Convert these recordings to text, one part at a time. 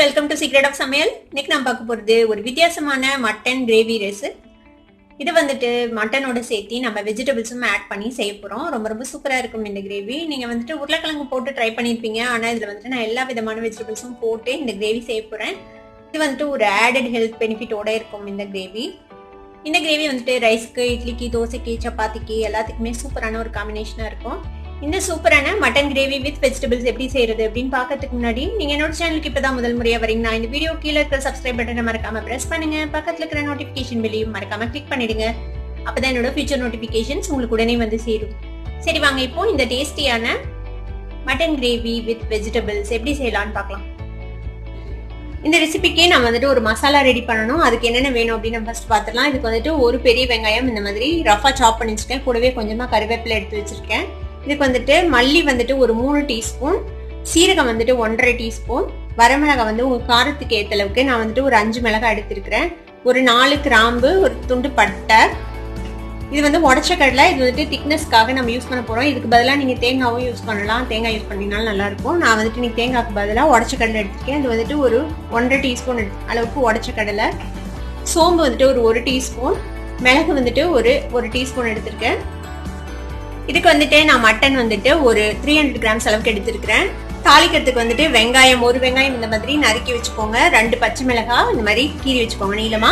Welcome to secret of சமையல். இன்னைக்கு நான் பார்க்க போகிறது ஒரு வித்தியாசமான மட்டன் கிரேவி ரைஸ். இது வந்துட்டு மட்டனோட சேர்த்து நம்ம வெஜிடபிள்ஸும் ஆட் பண்ணி செய்ய போகிறோம். ரொம்ப சூப்பராக இருக்கும் இந்த கிரேவி. நீங்கள் வந்துட்டு உருளைக்கிழங்கு போட்டு ட்ரை பண்ணியிருப்பீங்க. ஆனால் இதில் வந்துட்டு நான் எல்லா விதமான வெஜிடபிள்ஸும் போட்டு இந்த கிரேவி செய்ய போகிறேன். இது வந்துட்டு ஒரு ஆடட் ஹெல்த் பெனிஃபிட்டோட இருக்கும் இந்த கிரேவி. இந்த கிரேவி வந்துட்டு ரைஸ்க்கு, இட்லிக்கு, தோசைக்கு, சப்பாத்திக்கு எல்லாத்துக்குமே சூப்பரான ஒரு காம்பினேஷனாக இருக்கும். இந்த சூப்பரான மட்டன் கிரேவி வித் வெஜிடபிள்ஸ் எப்படி செய்யறது அப்படின்னு பார்க்கறதுக்கு முன்னாடி நீங்க என்னோட சேனலுக்கு இப்பதான் முதல் முறையா வரீங்கன்னா இந்த வீடியோ கீழே இருக்கிற சப்ஸ்கிரைப் பட்டனை மறக்காம பிரஸ் பண்ணுங்க. பக்கத்துல இருக்கிற நோட்டிபிகேஷன் பெல்லையும் மறக்காம கிளிக் பண்ணிடுங்க. அப்பதான் என்னோட ஃபியூச்சர் நோட்டிபிகேஷன்ஸ் உங்களுக்கு உடனே வந்து சேரும். சரி வாங்க இப்போ இந்த டேஸ்டியான மட்டன் கிரேவி வித் வெஜிடபிள்ஸ் எப்படி செய்யலாம்னு பார்க்கலாம். இந்த ரெசிபிக்கே நான் வந்துட்டு ஒரு மசாலா ரெடி பண்ணணும். அதுக்கு என்னென்ன வேணும் அப்படின்னு நம்ம ஃபர்ஸ்ட் பார்த்துலாம். இதுக்கு வந்துட்டு ஒரு பெரிய வெங்காயம் இந்த மாதிரி ரஃபா சாப் பண்ணி வச்சிருக்கேன். கூடவே கொஞ்சமா கருவேப்பிலை எடுத்து வச்சிருக்கேன். இதுக்கு வந்துட்டு மல்லி வந்துட்டு ஒரு 3 டீஸ்பூன், சீரகம் வந்துட்டு 1.5 டீஸ்பூன், வரமிளகாய் வந்து உங்க காரத்துக்கு ஏற்ற அளவுக்கு நான் வந்துட்டு ஒரு 5 மிளகாய் எடுத்திருக்கிறேன். ஒரு 4 கிராம்பு, ஒரு துண்டு பட்டை. இது வந்து உடச்ச கடலை. இது வந்துட்டு திக்னஸ்க்காக நம்ம யூஸ் பண்ண போறோம். இதுக்கு பதிலாக நீங்க தேங்காவும் யூஸ் பண்ணலாம். தேங்காய் யூஸ் பண்ணினாலும் நல்லா இருக்கும். நான் வந்துட்டு நீங்க தேங்காய்க்கு பதிலாக உடச்ச கடலை எடுத்திருக்கேன். இது வந்துட்டு ஒரு 1.5 டீஸ்பூன் அளவுக்கு உடச்ச கடலை. சோம்பு வந்துட்டு ஒரு 1 டீஸ்பூன், மிளகு வந்துட்டு ஒரு டீஸ்பூன் எடுத்திருக்கேன். இதுக்கு வந்துட்டு நான் மட்டன் வந்துட்டு ஒரு 300 கிராம்ஸ் அளவுக்கு எடுத்திருக்கிறேன். தாளிக்கிறதுக்கு வந்துட்டு வெங்காயம், ஒரு வெங்காயம் இந்த மாதிரி நறுக்கி வச்சுக்கோங்க. 2 பச்சை மிளகாய் இந்த மாதிரி கீறி வச்சுக்கோங்க நீளமா.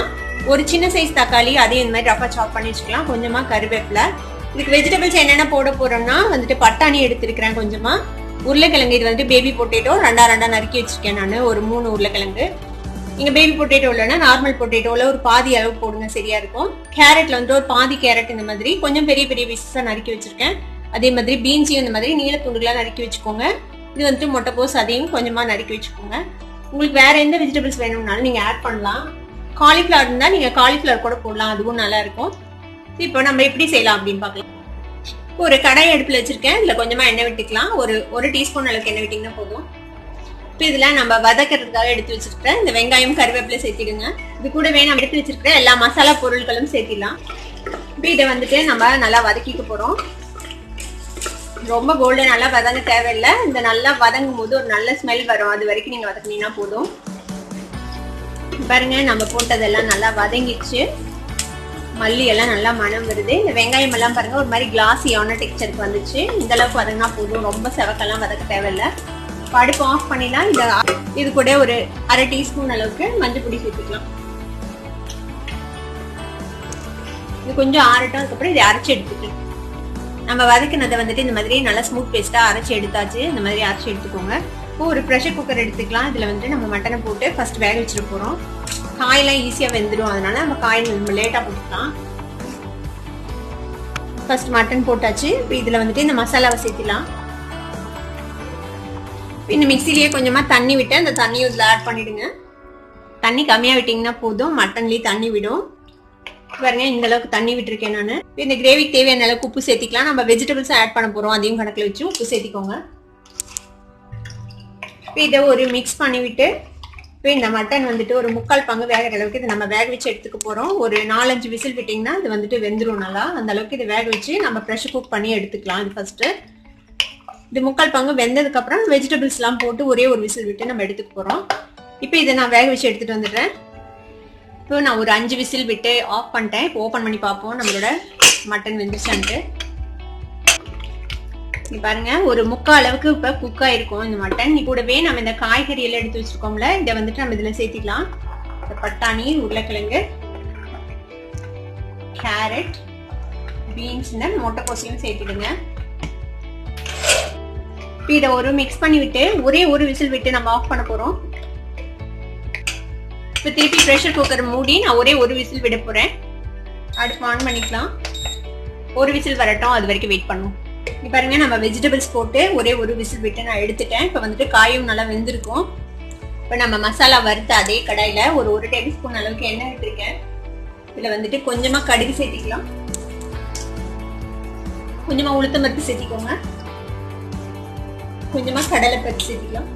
ஒரு சின்ன சைஸ் தக்காளி, அதையும் இந்த மாதிரி ரஃபா சாப் பண்ணி வச்சுக்கலாம். கொஞ்சமா கருவேப்பிலை. இதுக்கு வெஜிடபிள்ஸ் என்னென்ன போட போறோம்னா வந்துட்டு பட்டாணி எடுத்திருக்கிறேன், கொஞ்சமா உருளைக்கிழங்கு. இது வந்துட்டு பேபி பொட்டேட்டோ ரெண்டா நறுக்கி வச்சிருக்கேன் நான். ஒரு 3 உருளைக்கிழங்கு. நீங்க பேபி பொட்டேட்டோ இல்லைன்னா நார்மல் பொட்டேட்டோல ஒரு பாதி அளவு போடுங்க, சரியா இருக்கும். கேரட்ல வந்து ஒரு பாதி கேரட் இந்த மாதிரி கொஞ்சம் பெரிய பீஸஸா நறுக்கி வச்சிருக்கேன். அதே மாதிரி பீன்ஸையும் இந்த மாதிரி நீல துண்டுகளா நறுக்கி வச்சுக்கோங்க. இது வந்துட்டு முட்டைக்கோஸ், அதையும் கொஞ்சமா நறுக்கி வச்சுக்கோங்க. உங்களுக்கு வேற எந்த வெஜிடபிள்ஸ் வேணும்னாலும் நீங்க ஆட் பண்ணலாம். காலிஃபிளவர் இருந்தா நீங்க காலிஃபிளவர் கூட போடலாம், அதுவும் நல்லா இருக்கும். இப்போ நம்ம எப்படி செய்யலாம் அப்படின்னு பார்க்கலாம். ஒரு கடாய் அடுப்புல வச்சிருக்கேன். இதுல கொஞ்சமா எண்ணெய் விட்டுக்கலாம். ஒரு டீஸ்பூன் அளவுக்கு எண்ணெய் விட்டீங்கன்னா போதும். இப்போ இதுல நம்ம வதக்கிறதுக்காக எடுத்து வச்சிருக்கேன் இந்த வெங்காயம், கருவேப்பிலை சேர்த்திடுங்க. இது கூடவே நம்ம எடுத்து வச்சிருக்கிற எல்லா மசாலா பொருட்களும் சேர்த்திடலாம். இப்போ இதை வந்துட்டு நம்ம நல்லா வதக்கிக்க போறோம். ரொம்ப கோல்டன் நல்லா வதங்க தேவையில்லை. இந்த நல்லா வதங்கும் போது ஒரு நல்ல ஸ்மெல் வரும். அது வரைக்கும் நீங்க வதக்கினீங்கன்னா போதும். பாருங்க, நம்ம போட்டதெல்லாம் நல்லா வதங்கிடுச்சு. மல்லி எல்லாம் நல்லா மனம் வருது. இந்த வெங்காயம் எல்லாம் பாருங்க ஒரு மாதிரி கிளாஸியான டெக்ஸ்சருக்கு வந்துச்சு. இந்த அளவுக்கு வதங்கினா போதும். ரொம்ப செவக்கெல்லாம் வதக்க தேவையில்லை. அடுப்பு ஆஃப் பண்ணிடலாம். இது கூட ஒரு 1/2 டீஸ்பூன் அளவுக்கு மஞ்சள் பொடி சேர்த்துக்கலாம். இது கொஞ்சம் ஆறட்டும். அதுக்கப்புறம் இதை அரைச்சி எடுத்துக்கலாம். நம்ம வதக்கினதை வந்துட்டு இந்த மாதிரி நல்லா ஸ்மூத் பேஸ்டா அரைச்சி எடுத்தாச்சு. இந்த மாதிரி அரைச்சி எடுத்துக்கோங்க. இப்போ ஒரு ப்ரெஷர் குக்கர் எடுத்துக்கலாம். இதுல வந்துட்டு நம்ம மட்டனை போட்டு ஃபர்ஸ்ட் வேக வச்சுட்டு போறோம். காயெல்லாம் ஈஸியா வெந்துடும். அதனால நம்ம காய் நம்ம லேட்டா போட்டுக்கலாம். ஃபர்ஸ்ட் மட்டன் போட்டாச்சு. இப்போ இதுல வந்துட்டு இந்த மசாலாவை சேர்த்திடலாம். இந்த மிக்சிலேயே கொஞ்சமா தண்ணி விட்டு அந்த தண்ணியை இதில் ஆட் பண்ணிடுங்க. தண்ணி கம்மியா விட்டீங்கன்னா போதும். மட்டன்லயே தண்ணி விடும். பாருங்க, இந்த அளவுக்கு தண்ணி விட்டுருக்கேன் நான். இந்த கிரேவிக்கு தேவையான அளவுக்கு உப்பு சேர்த்திக்கலாம். நம்ம வெஜிடபிள்ஸ் ஆட் பண்ண போறோம். அதையும் கணக்கில் வச்சு உப்பு சேர்த்திக்கோங்க. இதை ஒரு மிக்ஸ் பண்ணி விட்டு இப்போ இந்த மட்டன் வந்துட்டு ஒரு 3/4 பங்கு வேகிற அளவுக்கு இதை நம்ம வேக வச்சு எடுத்துக்க போறோம். ஒரு 4-5 விசில் விட்டீங்கன்னா இது வந்துட்டு வெந்துடும் நல்லா. அந்த அளவுக்கு இதை வேக வச்சு நம்ம ப்ரெஷர் குக் பண்ணி எடுத்துக்கலாம். இது ஃபர்ஸ்ட் இது 3/4 பங்கு வெந்ததுக்கு அப்புறம் வெஜிடபிள்ஸ் எல்லாம் போட்டு ஒரே ஒரு விசில் விட்டு நம்ம எடுத்துக்க போறோம். இப்போ இதை நான் வேக வச்சு எடுத்துட்டு வந்துடுறேன். இப்போ நான் ஒரு 5 விசில் விட்டு ஆஃப் பண்ணிட்டேன். இப்போ ஓப்பன் பண்ணி பார்ப்போம் நம்மளோட மட்டன் வெந்துச்சான்ட்டு. பாருங்க, ஒரு 3/4 அளவுக்கு இப்ப குக் ஆயிருக்கும் இந்த மட்டன். கூடவே நம்ம இந்த காய்கறி எல்லாம் எடுத்து வச்சிருக்கோம்ல, இதை வந்துட்டு நம்ம இதுல சேர்த்திக்கலாம். பட்டாணி, உருளைக்கிழங்கு, கேரட், பீன்ஸ், முட்டைக்கோசையும் சேர்த்திடுங்க. இதை ஒரு மிக்ஸ் பண்ணி விட்டு ஒரே ஒரு விசில் விட்டு நம்ம ஆஃப் பண்ண போறோம். இப்போ திருப்பி ப்ரெஷர் குக்கர் மூடி நான் ஒரே ஒரு விசில் விட போறேன். அடுப்பு ஆன் பண்ணிக்கலாம். ஒரு விசில் வரட்டும், அது வரைக்கும் வெயிட் பண்ணுவோம். இப்போ பாருங்க, நம்ம வெஜிடபிள்ஸ் போட்டு ஒரே ஒரு விசில் விட்டு நான் எடுத்துட்டேன். இப்போ வந்துட்டு காயும் நல்லா வெந்திருக்கும். இப்போ நம்ம மசாலா வறுத்த அதே கடாயில ஒரு டேபிள் ஸ்பூன் அளவுக்கு எண்ணெய் விட்டுருக்கேன். இதுல வந்துட்டு கொஞ்சமா கடுகு சேர்த்திக்கலாம். கொஞ்சமா உளுத்தம் பருப்பு சேர்த்திக்கோங்க. கொஞ்சமா கடலைப்பருப்பு சேர்த்திக்கலாம்.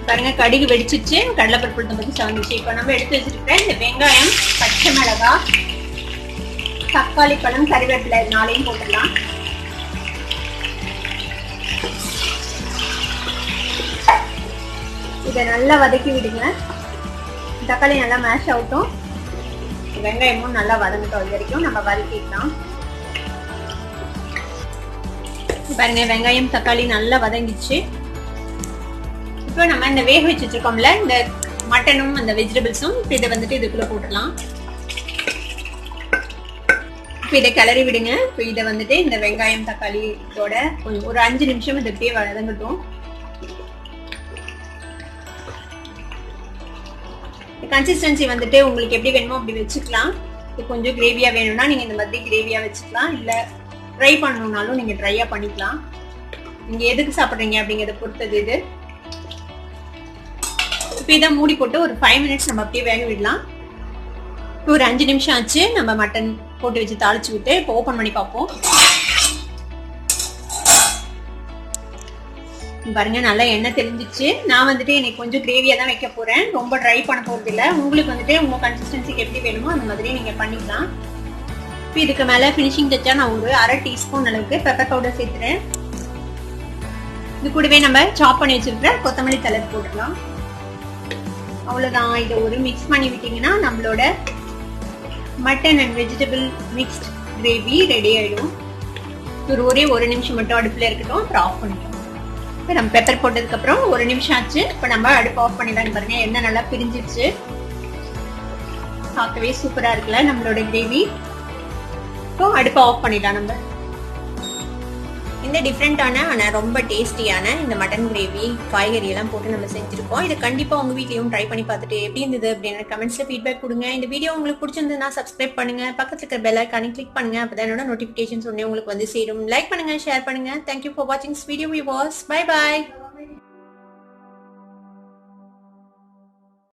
பாருங்க, கடுகு வெடிச்சிச்சு. கடலைப்பருப்பு உளுத்தம் பருப்பு சாந்துச்சு. இப்போ நம்ம எடுத்து வச்சிருக்கேன் இந்த வெங்காயம், பச்சை மிளகாய், தக்காளி பழம், கருவேப்பிலை 4ஐயும் போட்டுடலாம். இதை நல்லா வதக்கி விடுங்க. தக்காளி நல்லா மேஷ் ஆகட்டும். வெங்காயமும் நல்லா வதங்கட்டும். அது வரைக்கும் நம்ம வதக்கிடலாம். பாருங்க, வெங்காயம் தக்காளி நல்லா வதங்கிச்சு. இப்போ நம்ம இந்த வேக வச்சு வச்சிருக்கோம்ல இந்த மட்டனும் அந்த வெஜிடபிள்ஸும் இதை வந்துட்டு இதுக்குள்ள போட்டுடலாம். இப்போ இதை கிளறி விடுங்க. இப்போ இதை வந்துட்டு இந்த வெங்காயம் தக்காளி இதோட ஒரு 5 நிமிஷம் இதை அப்படியே வதங்கட்டும். கன்சிஸ்டன்சி வந்துட்டு உங்களுக்கு எப்படி வேணுமோ அப்படி வச்சுக்கலாம். இப்போ கொஞ்சம் கிரேவியா வேணும்னா நீங்க இந்த மாதிரி கிரேவியா வச்சுக்கலாம். இல்ல ட்ரை பண்ணணும்னாலும் நீங்க ட்ரையா பண்ணிக்கலாம். நீங்க எதுக்கு சாப்பிட்றீங்க அப்படிங்கிறத பொறுத்தது இது. இப்போ இதை மூடி போட்டு ஒரு 5 மினிட்ஸ் நம்ம அப்படியே வேக விடலாம். இப்போ ஒரு 5 நிமிஷம் ஆச்சு. நம்ம மட்டன் போட்டு வச்சு தாளிச்சு விட்டு இப்போ ஓபன் பண்ணி பார்ப்போம். பாருங்க, நல்லா எண்ணெய் தெரிஞ்சிச்சு. நான் வந்துட்டு எனக்கு கொஞ்சம் கிரேவியா தான் வைக்க போறேன். ரொம்ப ட்ரை பண்ண போறது இல்லை. உங்களுக்கு வந்துட்டு உங்க கன்சிஸ்டன்சிக்கு எப்படி வேணுமோ அந்த மாதிரி நீங்க பண்ணிக்கலாம். இப்போ இதுக்கு மேல ஃபினிஷிங் டச்சா நான் ஒரு 1/2 டீஸ்பூன் அளவுக்கு பெப்பர் பவுடர் சேர்த்துறேன். இது கூடவே நம்ம சாப் பண்ணி வச்சிருக்கிற கொத்தமல்லி தழை போட்டுக்கலாம். அவ்வளவுதான். இதை ஒரு மிக்ஸ் பண்ணி விட்டீங்கன்னா நம்மளோட mutton and vegetable mixed gravy ready ஆயிடும். ஒரே ஒரு நிமிஷம் மட்டும் அடுப்புல இருக்கட்டும். அப்புறம் ஆஃப் பண்ணிக்கலாம். இப்போ நம்ம பெப்பர் போட்டதுக்கு அப்புறம் ஒரு நிமிஷம் ஆச்சு. இப்போ நம்ம அடுப்பு ஆஃப் பண்ணிடலாம். பாருங்க, எண்ணெய் நல்லா பிரிஞ்சிருச்சு. பார்க்கவே சூப்பரா இருக்குல்ல நம்மளோட கிரேவி. இப்போ அடுப்பை ஆஃப் பண்ணிடலாம். நம்ம இந்த டிஃப்ரெண்டான ஆனால் ரொம்ப டேஸ்டியான இந்த மட்டன் கிரேவி காய்கறி எல்லாம் போட்டு நம்ம செஞ்சிருக்கோம். இதை கண்டிப்பா உங்க வீட்லயும் ட்ரை பண்ணி பார்த்துட்டு எப்படி இருந்தது அப்படின்னு கமெண்ட்ஸ்ல ஃபீட்பேக் கொடுங்க. இந்த வீடியோ உங்களுக்கு பிடிச்சிருந்ததுன்னா சப்ஸ்கிரைப் பண்ணுங்க. பக்கத்துல இருக்கிற பெல் ஐகானை கிளிக் பண்ணுங்க. அப்பதான் என்னோட நோட்டிபிகேஷன்ஸ் உடனே உங்களுக்கு வந்து சேரும். லைக் பண்ணுங்க, ஷேர் பண்ணுங்க. தேங்க்யூ ஃபார் வாட்சிங் this video viewers. Bye by.